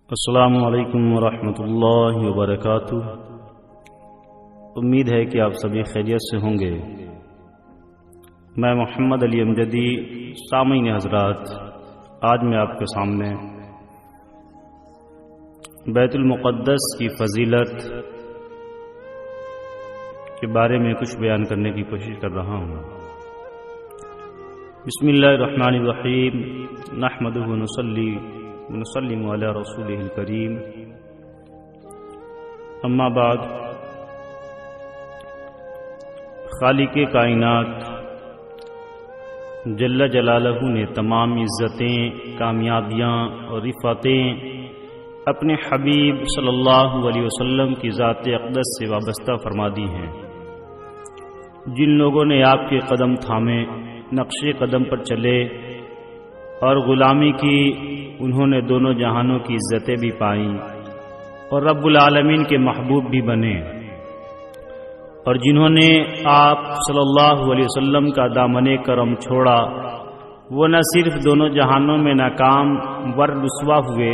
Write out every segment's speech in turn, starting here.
السلام علیکم ورحمۃ اللہ وبرکاتہ۔ امید ہے کہ آپ سبھی خیریت سے ہوں گے۔ میں محمد علی امجدی، سامعین حضرات، آج میں آپ کے سامنے بیت المقدس کی فضیلت کے بارے میں کچھ بیان کرنے کی کوشش کر رہا ہوں۔ بسم اللہ الرحمن الرحیم، نحمدہ ونسلم علی رسولہ الکریم، اما بعد۔ خالق کائنات جل جلالہ نے تمام عزتیں، کامیابیاں اور رفعتیں اپنے حبیب صلی اللہ علیہ وسلم کی ذات اقدس سے وابستہ فرما دی ہیں۔ جن لوگوں نے آپ کے قدم تھامے، نقش قدم پر چلے اور غلامی کی، انہوں نے دونوں جہانوں کی عزتیں بھی پائیں اور رب العالمین کے محبوب بھی بنے۔ اور جنہوں نے آپ صلی اللہ علیہ وسلم کا دامن کرم چھوڑا، وہ نہ صرف دونوں جہانوں میں ناکام ور رسوا ہوئے،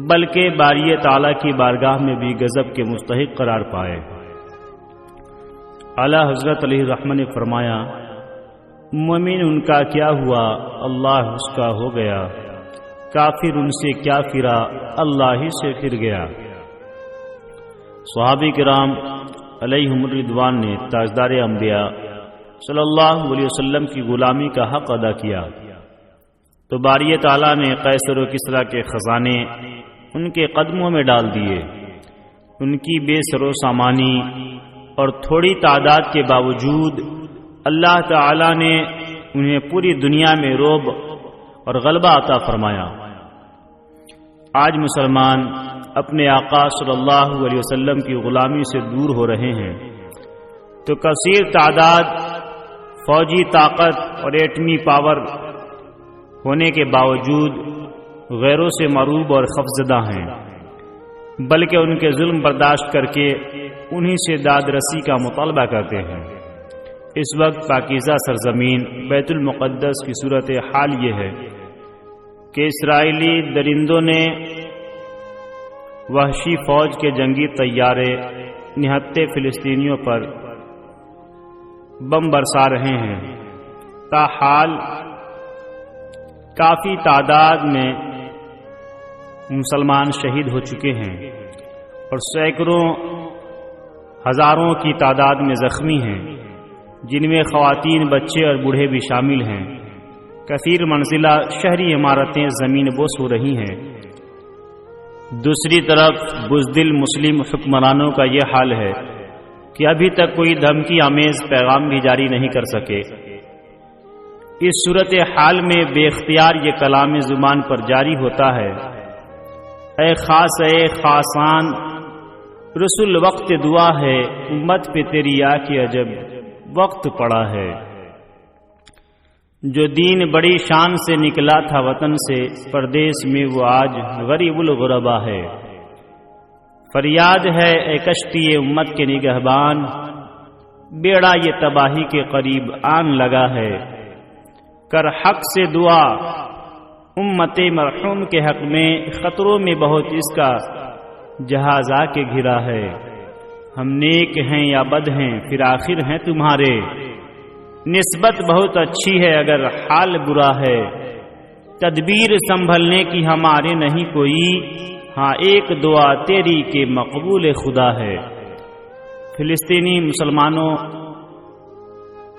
بلکہ باری تعالیٰ کی بارگاہ میں بھی غضب کے مستحق قرار پائے۔ اعلیٰ حضرت علیہ الرحمہ نے فرمایا، مومن ان کا کیا ہوا، اللہ اس کا ہو گیا، کافر ان سے کیا پھرا، اللہ ہی سے پھر گیا۔ صحابہ کرام علیہم الرضوان نے تاجدار انبیاء صلی اللہ علیہ وسلم کی غلامی کا حق ادا کیا، تو باری تعالیٰ نے قیصر و کسریٰ کے خزانے ان کے قدموں میں ڈال دیے۔ ان کی بے سر و سامانی اور تھوڑی تعداد کے باوجود اللہ تعالیٰ نے انہیں پوری دنیا میں رعب اور غلبہ عطا فرمایا۔ آج مسلمان اپنے آقا صلی اللہ علیہ وسلم کی غلامی سے دور ہو رہے ہیں، تو کثیر تعداد، فوجی طاقت اور ایٹمی پاور ہونے کے باوجود غیروں سے مروب اور خوفزدہ ہیں، بلکہ ان کے ظلم برداشت کر کے انہی سے داد رسی کا مطالبہ کرتے ہیں۔ اس وقت پاکیزہ سرزمین بیت المقدس کی صورت حال یہ ہے کہ اسرائیلی درندوں نے وحشی فوج کے جنگی طیارے نہتے فلسطینیوں پر بم برسا رہے ہیں۔ تاحال کافی تعداد میں مسلمان شہید ہو چکے ہیں اور سینکڑوں ہزاروں کی تعداد میں زخمی ہیں، جن میں خواتین، بچے اور بوڑھے بھی شامل ہیں۔ کثیر منزلہ شہری عمارتیں زمین بوس ہو رہی ہیں۔ دوسری طرف بزدل مسلم حکمرانوں کا یہ حال ہے کہ ابھی تک کوئی دھمکی آمیز پیغام بھی جاری نہیں کر سکے۔ اس صورت حال میں بے اختیار یہ کلام زبان پر جاری ہوتا ہے، اے خاص، اے خاصان، رسول وقت دعا ہے، امت پہ تیری آ کے عجب وقت پڑا ہے۔ جو دین بڑی شان سے نکلا تھا وطن سے، پردیس میں وہ آج غریب الغربا ہے۔ فریاد ہے اے کشتی امت کے نگہبان، بیڑا یہ تباہی کے قریب آن لگا ہے۔ کر حق سے دعا امت مرحوم کے حق میں، خطروں میں بہت اس کا جہاز آ کے گھرا ہے۔ ہم نیک ہیں یا بد ہیں، پھر آخر ہیں تمہارے، نسبت بہت اچھی ہے اگر حال برا ہے۔ تدبیر سنبھلنے کی ہمارے نہیں کوئی، ہاں ایک دعا تیری کہ مقبول خدا ہے۔ فلسطینی مسلمانوں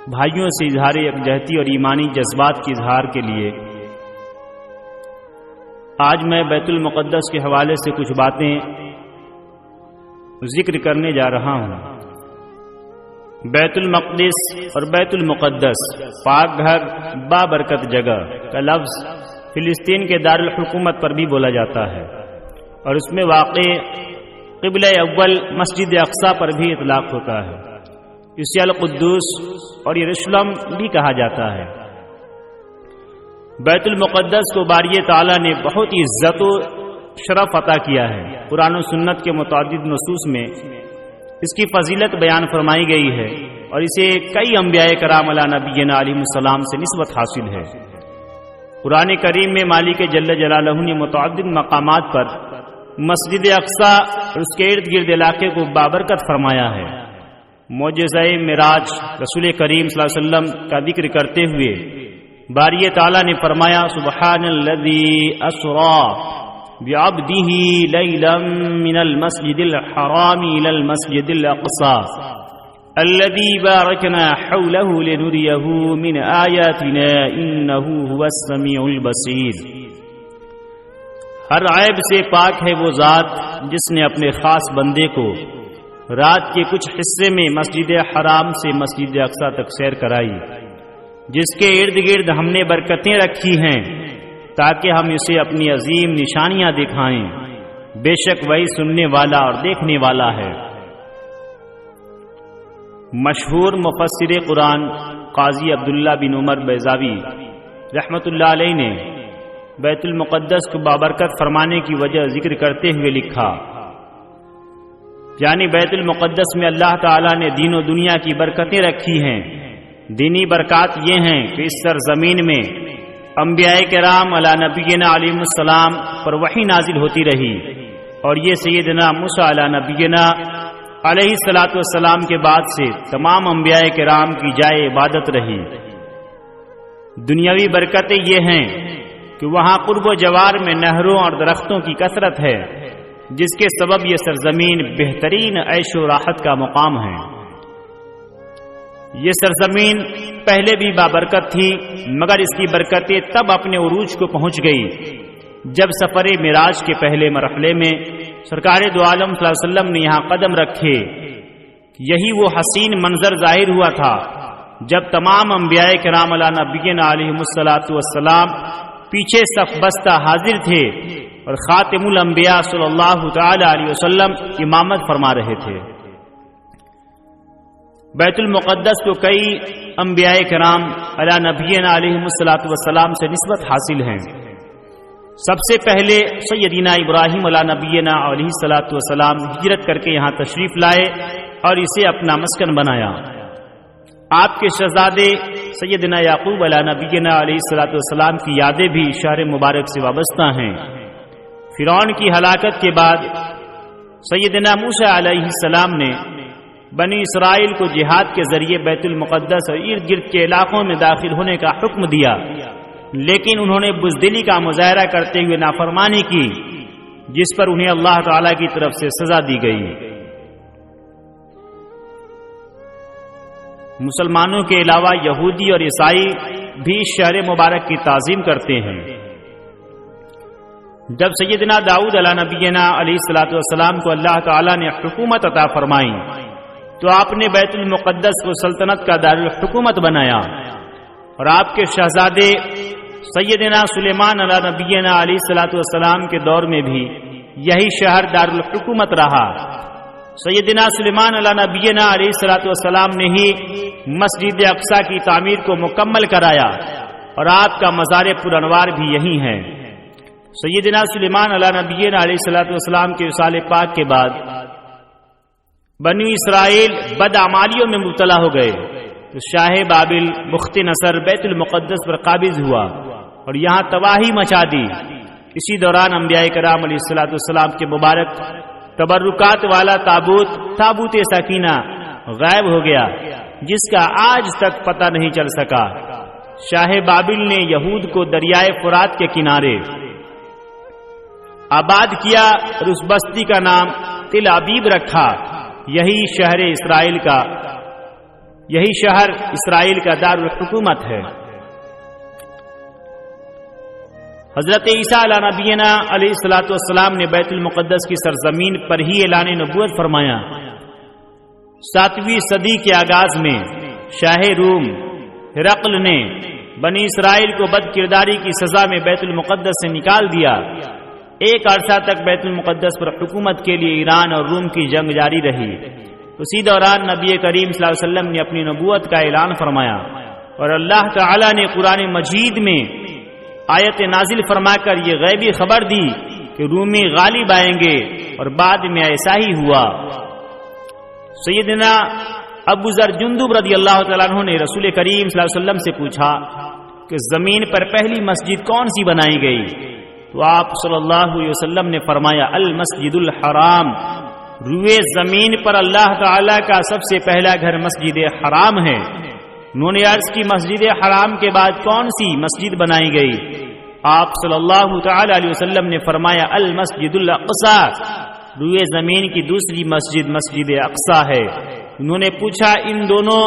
بھائیوں سے اظہار یکجہتی اور ایمانی جذبات کی اظہار کے لیے آج میں بیت المقدس کے حوالے سے کچھ باتیں ذکر کرنے جا رہا ہوں۔ بیت المقدس اور بیت المقدس، پاک گھر، بابرکت جگہ کا لفظ فلسطین کے دارالحکومت پر بھی بولا جاتا ہے، اور اس میں واقع قبلہ اول مسجد اقصی پر بھی اطلاق ہوتا ہے۔ اسے القدس اور یروشلم بھی کہا جاتا ہے۔ بیت المقدس کو باری تعالیٰ نے بہت ہی عزت و شرف عطا کیا ہے۔ قرآن و سنت کے متعدد نصوص میں اس کی فضیلت بیان فرمائی گئی ہے، اور اسے کئی انبیاء کرام علیہ نبینا علیہ السلام سے نسبت حاصل ہے۔ قرآن کریم میں مالک جل جلالہ نے متعدد مقامات پر مسجد اقصی اور اس کے ارد گرد علاقے کو بابرکت فرمایا ہے۔ معجزہ معراج رسول کریم صلی اللہ علیہ وسلم کا ذکر کرتے ہوئے باری تعالیٰ نے فرمایا سبحان الذی اسری بعبدہ لیلا من المسجد الحرام الی المسجد الاقصی الذي باركنا حوله لنريه من آياتنا إنه هو السميع البصير۔ ہر عیب سے پاک ہے وہ ذات جس نے اپنے خاص بندے کو رات کے کچھ حصے میں مسجد حرام سے مسجد اقصی تک سیر کرائی، جس کے ارد گرد ہم نے برکتیں رکھی ہیں تاکہ ہم اسے اپنی عظیم نشانیاں دکھائیں، بے شک وہی سننے والا اور دیکھنے والا ہے۔ مشہور مفسر قرآن قاضی عبداللہ بن عمر بیضاوی رحمۃ اللہ علیہ نے بیت المقدس کو بابرکت فرمانے کی وجہ ذکر کرتے ہوئے لکھا، یعنی بیت المقدس میں اللہ تعالیٰ نے دین و دنیا کی برکتیں رکھی ہیں۔ دینی برکات یہ ہیں کہ اس سرزمین میں انبیاء کرام علی نبینا علیہ السلام پر وحی نازل ہوتی رہی، اور یہ سیدنا موسیٰ علی نبینا علیہ الصلوۃ والسلام کے بعد سے تمام انبیاء کرام کی جائے عبادت رہی۔ دنیاوی برکتیں یہ ہیں کہ وہاں قرب و جوار میں نہروں اور درختوں کی کثرت ہے، جس کے سبب یہ سرزمین بہترین عیش و راحت کا مقام ہے۔ یہ سرزمین پہلے بھی بابرکت تھی، مگر اس کی برکتیں تب اپنے عروج کو پہنچ گئی جب سفر معراج کے پہلے مرحلے میں سرکار دو عالم صلی اللہ علیہ وسلم نے یہاں قدم رکھے۔ یہی وہ حسین منظر ظاہر ہوا تھا جب تمام انبیاء کرام علی نبینا علیہ السلام پیچھے صف بستہ حاضر تھے اور خاتم الانبیاء صلی اللہ تعالی علیہ وسلم امامت فرما رہے تھے۔ بیت المقدس کو کئی انبیاء کرام علی نبینا علیہ السلام سے نسبت حاصل ہیں۔ سب سے پہلے سیدنا ابراہیم علیہ نبینا علیہ السلام ہجرت کر کے یہاں تشریف لائے اور اسے اپنا مسکن بنایا۔ آپ کے شہزادے سیدنا یعقوب علیہ نبینا علیہ السلام کی یادیں بھی شہر مبارک سے وابستہ ہیں۔ فرعون کی ہلاکت کے بعد سیدنا موسیٰ علیہ السلام نے بنی اسرائیل کو جہاد کے ذریعے بیت المقدس اور ارد گرد کے علاقوں میں داخل ہونے کا حکم دیا، لیکن انہوں نے بزدلی کا مظاہرہ کرتے ہوئے نافرمانی کی، جس پر انہیں اللہ تعالی کی طرف سے سزا دی گئی۔ مسلمانوں کے علاوہ یہودی اور عیسائی بھی شہر مبارک کی تعظیم کرتے ہیں۔ جب سیدنا داؤد علیہ نبینا علیہ السلام کو اللہ تعالی نے حکومت عطا فرمائی تو آپ نے بیت المقدس کو سلطنت کا دارالحکومت بنایا، اور آپ کے شہزادے سیدنا سلیمان علیہ نبینا علیہ السلام کے دور میں بھی یہی شہر دارالحکومت رہا۔ سیدنا سلیمان علیہ نبینا علیہ السلام نے ہی مسجد اقصی کی تعمیر کو مکمل کرایا، اور آپ کا مزار پرانوار بھی یہی ہے۔ سیدنا سلیمان علیہ نبینا علیہ السلام کے وصال پاک کے بعد بنی اسرائیل بدعمالیوں میں مبتلا ہو گئے تو شاہ بابل بخت نصر بیت المقدس پر قابض ہوا اور یہاں تباہی مچا دی۔ اسی دوران انبیاء کرام علیہ السلام کے مبارک تبرکات والا تابوت سکینہ غائب ہو گیا، جس کا آج تک پتہ نہیں چل سکا۔ شاہ بابل نے یہود کو دریائے فرات کے کنارے آباد کیا اور اس بستی کا نام تل ابیب رکھا۔ یہی شہر اسرائیل کا دارالحکومت ہے۔ حضرت عیسیٰ علیہ نبینا علیہ السلام نے بیت المقدس کی سرزمین پر ہی اعلان نبوت فرمایا۔ 7ویں صدی کے آغاز میں شاہ روم ہرقل نے بنی اسرائیل کو بد کرداری کی سزا میں بیت المقدس سے نکال دیا۔ ایک عرصہ تک بیت المقدس پر حکومت کے لیے ایران اور روم کی جنگ جاری رہی۔ اسی دوران نبی کریم صلی اللہ علیہ وسلم نے اپنی نبوت کا اعلان فرمایا، اور اللہ تعالی نے قرآن مجید میں آیت نازل فرما کر یہ غیبی خبر دی کہ رومی غالب آئیں گے، اور بعد میں ایسا ہی ہوا۔ سیدنا ابو ذر جندب رضی اللہ تعالیٰ عنہ نے رسول کریم صلی اللہ علیہ وسلم سے پوچھا کہ زمین پر پہلی مسجد کون سی بنائی گئی؟ تو آپ صلی اللہ علیہ وسلم نے فرمایا المسجد الحرام، روئے زمین پر اللہ تعالی کا سب سے پہلا گھر مسجد حرام ہے۔ انہوں نے عرض کی مسجد حرام کے بعد کون سی مسجد بنائی گئی؟ آپ صلی اللہ تعالی علیہ وسلم نے فرمایا المسجد الاقصی، روئے زمین کی دوسری مسجد مسجد اقصی ہے۔ انہوں نے پوچھا ان دونوں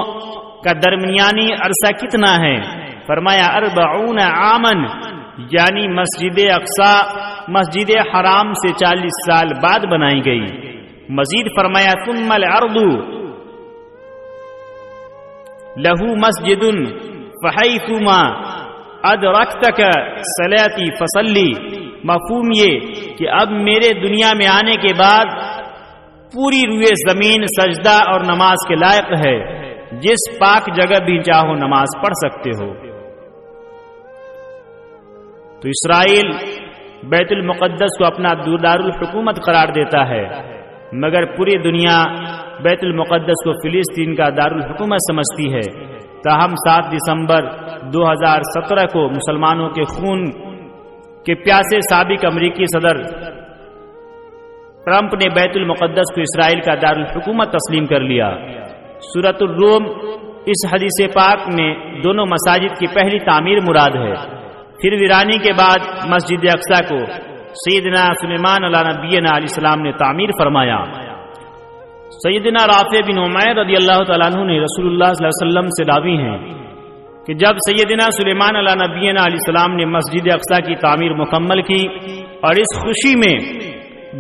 کا درمیانی عرصہ کتنا ہے؟ فرمایا 40 عاما، یعنی مسجد اقصی مسجد حرام سے 40 سال بعد بنائی گئی۔ مزید فرمایا ثم الارض له مسجد فحيثما ادرکتک صلاتی فصلی، مفہوم یہ کہ اب میرے دنیا میں آنے کے بعد پوری روئے زمین سجدہ اور نماز کے لائق ہے، جس پاک جگہ بھی چاہو نماز پڑھ سکتے ہو۔ تو اسرائیل بیت المقدس کو اپنا دارالحکومت قرار دیتا ہے، مگر پوری دنیا بیت المقدس کو فلسطین کا دارالحکومت سمجھتی ہے۔ تاہم 7 دسمبر 2017 کو مسلمانوں کے خون کے پیاسے سابق امریکی صدر ٹرمپ نے بیت المقدس کو اسرائیل کا دارالحکومت تسلیم کر لیا۔ سورۃ الروم اس حدیث پاک میں دونوں مساجد کی پہلی تعمیر مراد ہے۔ پھر ویرانی کے بعد مسجد اقصی کو سیدنا سلیمان علیہ نبینا علیہ السلام نے تعمیر فرمایا۔ سیدنا رافع بن عمیر رضی اللہ تعالیٰ عنہ نے رسول اللہ صلی اللہ علیہ وسلم سے راوی ہیں کہ جب سیدنا سلیمان علیہ نبینا علیہ السلام نے مسجد اقصی کی تعمیر مکمل کی اور اس خوشی میں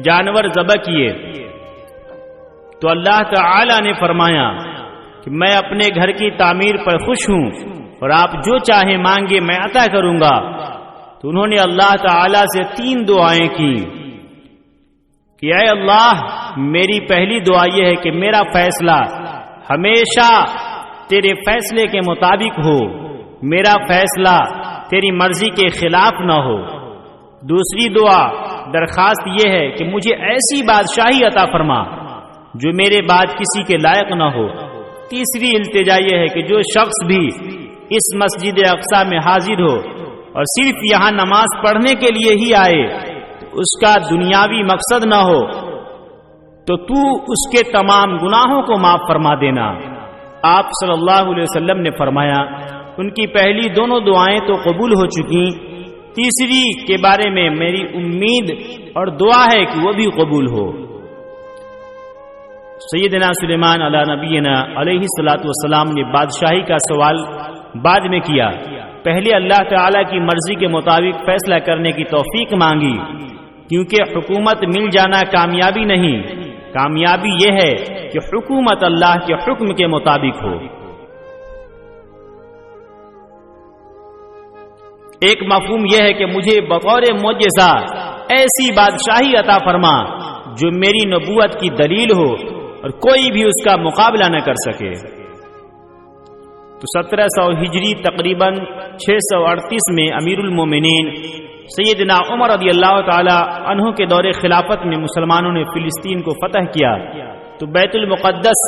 جانور ذبح کیے تو اللہ تعالی نے فرمایا کہ میں اپنے گھر کی تعمیر پر خوش ہوں اور آپ جو چاہیں مانگے میں عطا کروں گا۔ تو انہوں نے اللہ تعالی سے 3 دعائیں کی کہ اے اللہ، میری پہلی دعا یہ ہے کہ میرا فیصلہ ہمیشہ تیرے فیصلے کے مطابق ہو، میرا فیصلہ تیری مرضی کے خلاف نہ ہو۔ دوسری دعا درخواست یہ ہے کہ مجھے ایسی بادشاہی عطا فرما جو میرے بعد کسی کے لائق نہ ہو۔ تیسری التجا یہ ہے کہ جو شخص بھی اس مسجد اقصی میں حاضر ہو اور صرف یہاں نماز پڑھنے کے لیے ہی آئے، اس کا دنیاوی مقصد نہ ہو تو تو اس کے تمام گناہوں کو معاف فرما دینا۔ آپ صلی اللہ علیہ وسلم نے فرمایا ان کی پہلی دونوں دعائیں تو قبول ہو چکی، تیسری کے بارے میں میری امید اور دعا ہے کہ وہ بھی قبول ہو۔ سیدنا سلیمان علیہ نبینا علیہ الصلوۃ والسلام نے بادشاہی کا سوال بعد میں کیا، پہلے اللہ تعالی کی مرضی کے مطابق فیصلہ کرنے کی توفیق مانگی، کیونکہ حکومت مل جانا کامیابی نہیں، کامیابی یہ ہے کہ حکومت اللہ کے حکم کے مطابق ہو۔ ایک مفہوم یہ ہے کہ مجھے بطور معجزہ ایسی بادشاہی عطا فرما جو میری نبوت کی دلیل ہو اور کوئی بھی اس کا مقابلہ نہ کر سکے۔ تو 1700 ہجری تقریباً 638 میں امیر المومنین سیدنا عمر رضی اللہ تعالی عنہ کے دور خلافت میں مسلمانوں نے فلسطین کو فتح کیا تو بیت المقدس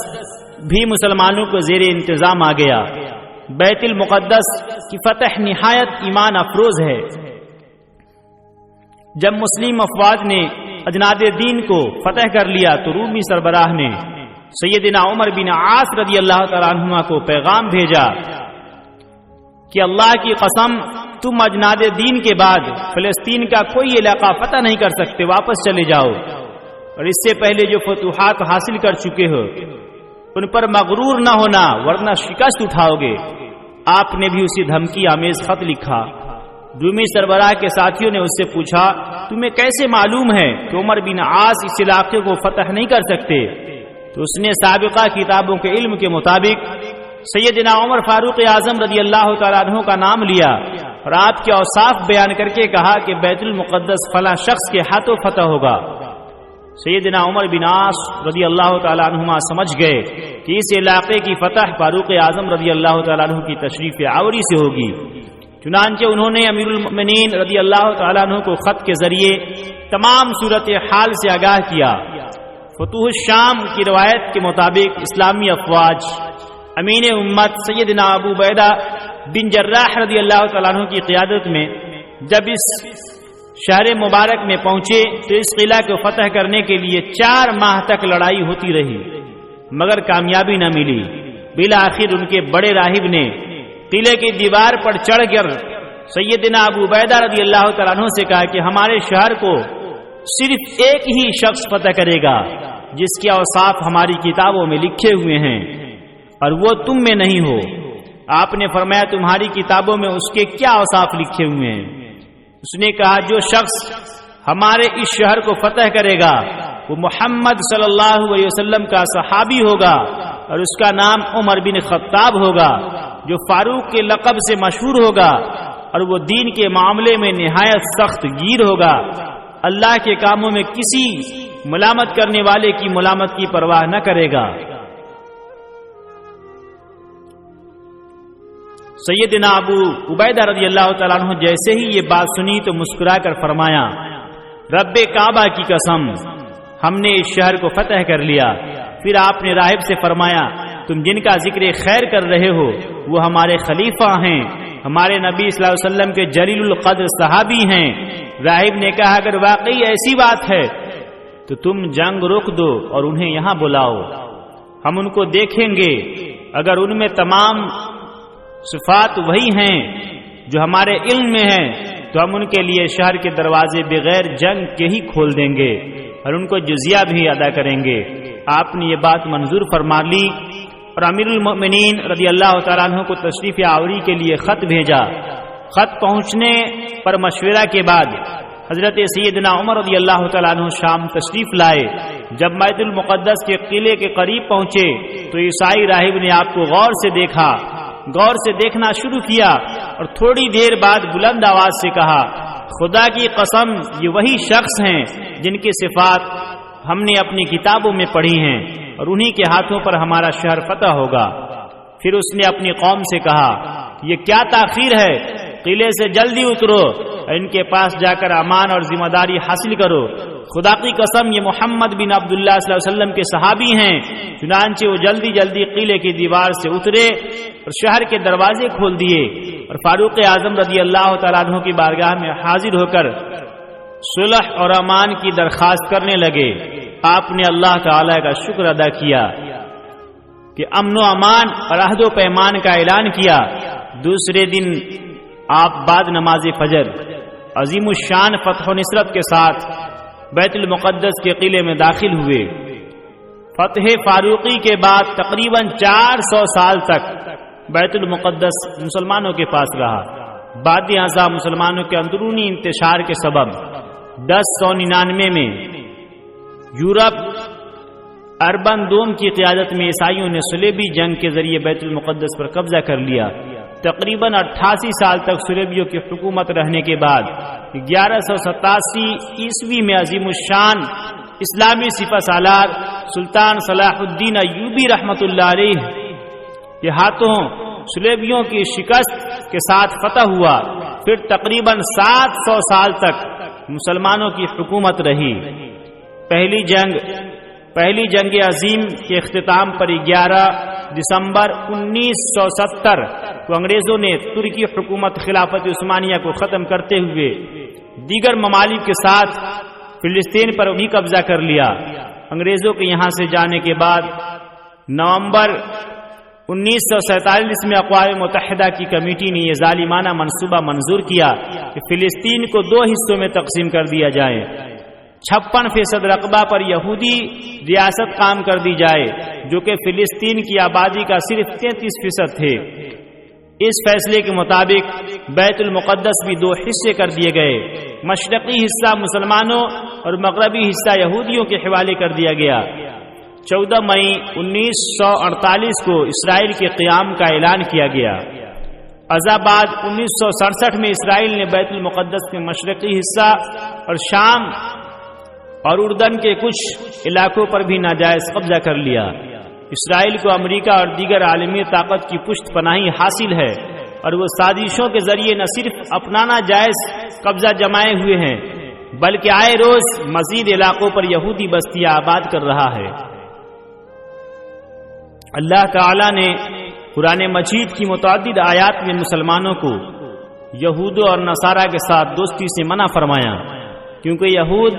بھی مسلمانوں کو زیر انتظام آ گیا۔ بیت المقدس کی فتح نہایت ایمان افروز ہے۔ جب مسلم افواج نے اجناد دین کو فتح کر لیا تو رومی سربراہ نے سیدنا عمر بن عاص رضی اللہ تعالیٰ عنہ کو پیغام بھیجا کہ اللہ کی قسم تم اجناد دین کے بعد فلسطین کا کوئی علاقہ فتح نہیں کر سکتے، واپس چلے جاؤ، اور اس سے پہلے جو فتوحات حاصل کر چکے ہو ان پر مغرور نہ ہونا ورنہ شکست اٹھاؤ گے۔ آپ نے بھی اسی دھمکی آمیز خط لکھا۔ رومی سربراہ کے ساتھیوں نے اس سے پوچھا تمہیں کیسے معلوم ہے کہ عمر بن عاص اس علاقے کو فتح نہیں کر سکتے؟ تو اس نے سابقہ کتابوں کے علم کے مطابق سیدنا عمر فاروق اعظم رضی اللہ تعالیٰ عنہ کا نام لیا اور آپ کے اوصاف بیان کر کے کہا کہ بیت المقدس فلاں شخص کے ہاتھوں فتح ہوگا۔ سیدنا عمر بن عاص رضی اللہ تعالیٰ عنہما سمجھ گئے کہ اس علاقے کی فتح فاروق اعظم رضی اللہ تعالیٰ عنہ کی تشریف آوری سے ہوگی۔ چنانچہ انہوں نے امیر المؤمنین رضی اللہ تعالیٰ عنہ کو خط کے ذریعے تمام صورتحال سے آگاہ کیا۔ فتوح الشام کی روایت کے مطابق اسلامی افواج امین امت سیدنا ابو عبیدہ بن جراح رضی اللہ تعالیٰ عنہ کی قیادت میں جب اس شہر مبارک میں پہنچے تو اس قلعہ کو فتح کرنے کے لیے 4 ماہ تک لڑائی ہوتی رہی مگر کامیابی نہ ملی۔ بالآخر ان کے بڑے راہب نے قلعے کی دیوار پر چڑھ کر سیدنا ابو عبیدہ رضی اللہ تعالیٰ عنہ سے کہا کہ ہمارے شہر کو صرف ایک ہی شخص فتح کرے گا جس کے اوصاف ہماری کتابوں میں لکھے ہوئے ہیں اور وہ تم میں نہیں ہو۔ آپ نے فرمایا تمہاری کتابوں میں اس کے کیا اوصاف لکھے ہوئے ہیں؟ اس نے کہا جو شخص ہمارے اس شہر کو فتح کرے گا وہ محمد صلی اللہ علیہ وسلم کا صحابی ہوگا اور اس کا نام عمر بن خطاب ہوگا جو فاروق کے لقب سے مشہور ہوگا اور وہ دین کے معاملے میں نہایت سخت گیر ہوگا، اللہ کے کاموں میں کسی ملامت کرنے والے کی ملامت کی پرواہ نہ کرے گا۔ سیدنا ابو عبیدہ رضی اللہ تعالیٰ عنہ جیسے ہی یہ بات سنی تو مسکرا کر فرمایا رب کعبہ کی قسم ہم نے اس شہر کو فتح کر لیا۔ پھر آپ نے راہب سے فرمایا تم جن کا ذکر خیر کر رہے ہو وہ ہمارے خلیفہ ہیں، ہمارے نبی صلی اللہ علیہ وسلم کے جلیل القدر صحابی ہیں۔ راہب نے کہا اگر واقعی ایسی بات ہے تو تم جنگ روک دو اور انہیں یہاں بلاؤ، ہم ان کو دیکھیں گے، اگر ان میں تمام صفات وہی ہیں جو ہمارے علم میں ہیں تو ہم ان کے لیے شہر کے دروازے بغیر جنگ کے ہی کھول دیں گے اور ان کو جزیہ بھی ادا کریں گے۔ آپ نے یہ بات منظور فرما لی اور امیر المؤمنین رضی اللہ تعالیٰ عنہ کو تشریف آوری کے لیے خط بھیجا۔ خط پہنچنے پر مشورہ کے بعد حضرت سیدنا عمر رضی اللہ تعالیٰ عنہ شام تشریف لائے۔ جب بیت المقدس کے قلعے کے قریب پہنچے تو عیسائی راہب نے آپ کو غور سے دیکھا، غور سے دیکھنا شروع کیا اور تھوڑی دیر بعد بلند آواز سے کہا خدا کی قسم یہ وہی شخص ہیں جن کی صفات ہم نے اپنی کتابوں میں پڑھی ہیں اور انہی کے ہاتھوں پر ہمارا شہر فتح ہوگا۔ پھر اس نے اپنی قوم سے کہا یہ کیا تاخیر ہے، قلعے سے جلدی اترو اور ان کے پاس جا کر امان اور ذمہ داری حاصل کرو، خدا کی قسم یہ محمد بن عبداللہ صلی اللہ علیہ وسلم کے صحابی ہیں۔ چنانچہ وہ جلدی جلدی قلعے کی دیوار سے اترے اور شہر کے دروازے کھول دیے اور فاروق اعظم رضی اللہ تعالیٰ عنہ کی بارگاہ میں حاضر ہو کر صلح اور امان کی درخواست کرنے لگے۔ آپ نے اللہ تعالی کا شکر ادا کیا کہ امن و امان اور عہد و پیمان کا اعلان کیا۔ دوسرے دن آپ بعد نماز فجر عظیم الشان فتح و نصرت کے ساتھ بیت المقدس کے قلعے میں داخل ہوئے۔ فتح فاروقی کے بعد تقریباً 400 سال تک بیت المقدس مسلمانوں کے پاس رہا۔ بعد ازاں مسلمانوں کے اندرونی انتشار کے سبب 1099 میں یورپ اربن دوم کی قیادت میں عیسائیوں نے صلیبی جنگ کے ذریعے بیت المقدس پر قبضہ کر لیا۔ تقریباً 88 سال تک صلیبیوں کی حکومت رہنے کے بعد 1187 عیسوی میں عظیم الشان اسلامی سپہ سالار سلطان صلاح الدین ایوبی رحمۃ اللہ علیہ کے ہاتھوں صلیبیوں کی شکست کے ساتھ فتح ہوا۔ پھر تقریباً 700 سال تک مسلمانوں کی حکومت رہی۔ پہلی جنگ عظیم کے اختتام پر 11 دسمبر 1970 کو انگریزوں نے ترکی حکومت خلافت عثمانیہ کو ختم کرتے ہوئے دیگر ممالک کے ساتھ فلسطین پر بھی قبضہ کر لیا۔ انگریزوں کے یہاں سے جانے کے بعد نومبر 1947 میں اقوام متحدہ کی کمیٹی نے یہ ظالمانہ منصوبہ منظور کیا کہ فلسطین کو 2 حصوں میں تقسیم کر دیا جائے، 56% رقبہ پر یہودی ریاست قائم کر دی جائے جو کہ فلسطین کی آبادی کا صرف 33% تھے۔ اس فیصلے کے مطابق بیت المقدس بھی 2 حصے کر دیے گئے، مشرقی حصہ مسلمانوں اور مغربی حصہ یہودیوں کے حوالے کر دیا گیا۔ 14 مئی 1948 کو اسرائیل کے قیام کا اعلان کیا گیا۔ بعد 1967 میں اسرائیل نے بیت المقدس کے مشرقی حصہ اور شام اور اردن کے کچھ علاقوں پر بھی ناجائز قبضہ کر لیا۔ اسرائیل کو امریکہ اور دیگر عالمی طاقت کی پشت پناہی حاصل ہے اور وہ سازشوں کے ذریعے نہ صرف اپنا ناجائز قبضہ جمائے ہوئے ہیں بلکہ آئے روز مزید علاقوں پر یہودی بستیاں آباد کر رہا ہے۔ اللہ تعالی نے قرآن مجید کی متعدد آیات میں مسلمانوں کو یہود اور نصارہ کے ساتھ دوستی سے منع فرمایا، کیونکہ یہود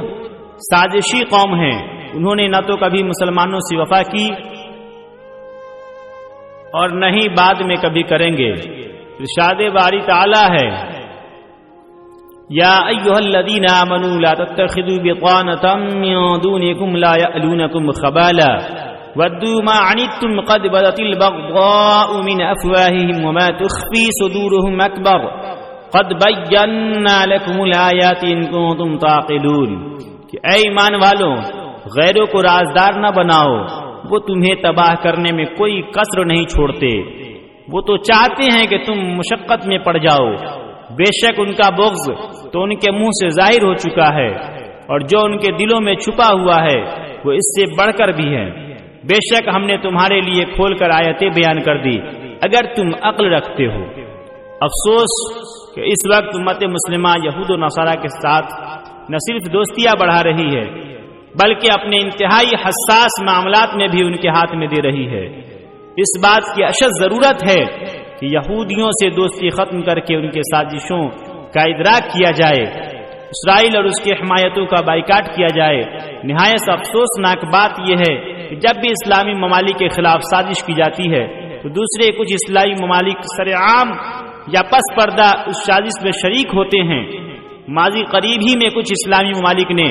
سازشی قوم ہیں، انہوں نے نہ تو کبھی مسلمانوں سے وفا کی اور نہ ہی بعد میں کبھی کریں گے۔ ارشاد باری تعالی ہے، یا ایھا الذین آمنوا لا تتخذوا بطانة من دونکم لا یألونکم خبالا ودوا ما عنتم قد بدت البغضاء من افواههم وما تخفي صدورهم اکبر قد بینا لکم الآیات ان کنتم تعقلون، کہ اے ایمان والوں غیروں کو رازدار نہ بناؤ، وہ تمہیں تباہ کرنے میں کوئی کسر نہیں چھوڑتے، وہ تو چاہتے ہیں کہ تم مشقت میں پڑ جاؤ، بے شک ان کا بغض تو ان کے منہ سے ظاہر ہو چکا ہے، اور جو ان کے دلوں میں چھپا ہوا ہے وہ اس سے بڑھ کر بھی ہے۔ بے شک ہم نے تمہارے لیے کھول کر آیتیں بیان کر دی اگر تم عقل رکھتے ہو۔ افسوس کہ اس وقت امت مسلمہ یہود و نصارہ کے ساتھ نہ صرف دوستیاں بڑھا رہی ہے بلکہ اپنے انتہائی حساس معاملات میں بھی ان کے ہاتھ میں دے رہی ہے۔ اس بات کی اشد ضرورت ہے کہ یہودیوں سے دوستی ختم کر کے ان کے سازشوں کا ادراک کیا جائے، اسرائیل اور اس کی حمایتوں کا بائیکاٹ کیا جائے۔ نہایت افسوسناک بات یہ ہے کہ جب بھی اسلامی ممالک کے خلاف سازش کی جاتی ہے تو دوسرے کچھ اسلامی ممالک سرعام یا پس پردہ اس سازش میں شریک ہوتے ہیں۔ ماضی قریب ہی میں کچھ اسلامی ممالک نے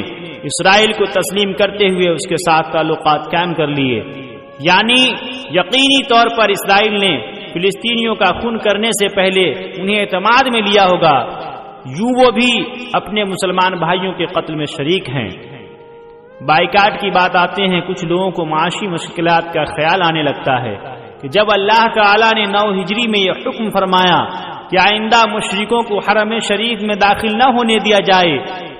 اسرائیل کو تسلیم کرتے ہوئے اس کے ساتھ تعلقات قائم کر لیے، یعنی یقینی طور پر اسرائیل نے فلسطینیوں کا خون کرنے سے پہلے انہیں اعتماد میں لیا ہوگا، یوں وہ بھی اپنے مسلمان بھائیوں کے قتل میں شریک ہیں۔ بائیکاٹ کی بات آتے ہیں، کچھ لوگوں کو معاشی مشکلات کا خیال آنے لگتا ہے کہ جب اللہ تعالی نے 9 ہجری میں یہ حکم فرمایا کہ آئندہ مشرکوں کو حرم شریف میں داخل نہ ہونے دیا جائے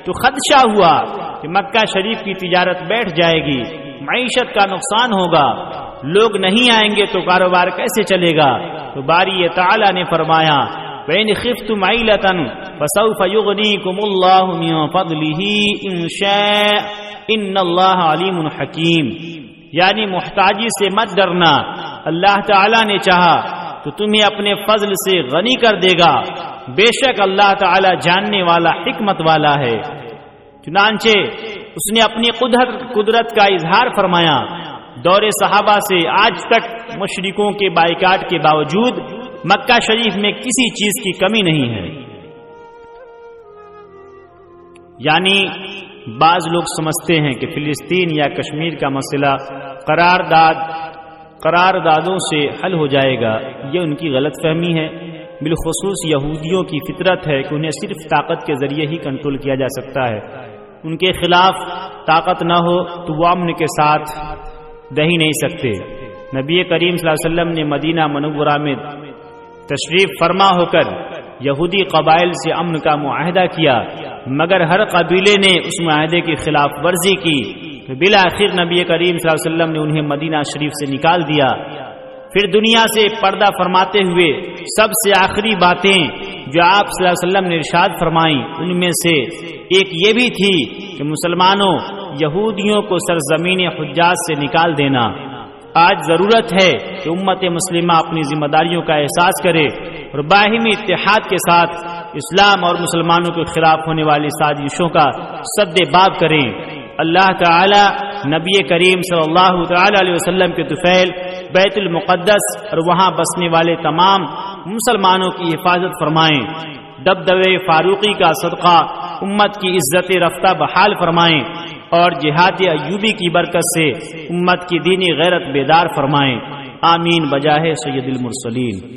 تو خدشہ ہوا کہ مکہ شریف کی تجارت بیٹھ جائے گی، معیشت کا نقصان ہوگا، لوگ نہیں آئیں گے تو کاروبار کیسے چلے گا؟ تو باری تعالی نے فرمایا وَإِنْ خِفْتُمْ عَيْلَةً فَسَوْفَ يُغْنِيكُمُ اللَّهُ مِنْ فَضْلِهِ إِنْ شَاءَ إِنَّ اللَّهَ عَلِيمٌ حَكِيمٌ، یعنی محتاجی سے مت ڈرنا، اللہ تعالی نے چاہا تو تمہیں اپنے فضل سے غنی کر دے گا، بے شک اللہ تعالی جاننے والا حکمت والا ہے۔ چنانچہ اس نے اپنی قدرت کا اظہار فرمایا۔ دور صحابہ سے آج تک مشرکوں کے بائیکاٹ کے باوجود مکہ شریف میں کسی چیز کی کمی نہیں ہے۔ یعنی بعض لوگ سمجھتے ہیں کہ فلسطین یا کشمیر کا مسئلہ قراردادوں سے حل ہو جائے گا، یہ ان کی غلط فہمی ہے۔ بالخصوص یہودیوں کی فطرت ہے کہ انہیں صرف طاقت کے ذریعے ہی کنٹرول کیا جا سکتا ہے، ان کے خلاف طاقت نہ ہو تو وہ امن کے ساتھ رہ ہی نہیں سکتے۔ نبی کریم صلی اللہ علیہ وسلم نے مدینہ منورہ میں تشریف فرما ہو کر یہودی قبائل سے امن کا معاہدہ کیا، مگر ہر قبیلے نے اس معاہدے کی خلاف ورزی کی، بالآخر نبی کریم صلی اللہ علیہ وسلم نے انہیں مدینہ شریف سے نکال دیا۔ پھر دنیا سے پردہ فرماتے ہوئے سب سے آخری باتیں جو آپ صلی اللہ علیہ وسلم نے ارشاد فرمائیں ان میں سے ایک یہ بھی تھی کہ مسلمانوں یہودیوں کو سرزمین حجاز سے نکال دینا۔ آج ضرورت ہے کہ امت مسلمہ اپنی ذمہ داریوں کا احساس کرے اور باہمی اتحاد کے ساتھ اسلام اور مسلمانوں کے خلاف ہونے والی سازشوں کا سد باب کریں۔ اللہ تعالی نبی کریم صلی اللہ تعالی علیہ وسلم کے طفیل بیت المقدس اور وہاں بسنے والے تمام مسلمانوں کی حفاظت فرمائیں، دبدبے فاروقی کا صدقہ امت کی عزت رفتہ بحال فرمائیں اور جہاد ایوبی کی برکت سے امت کی دینی غیرت بیدار فرمائیں۔ آمین بجاہ سید المرسلین۔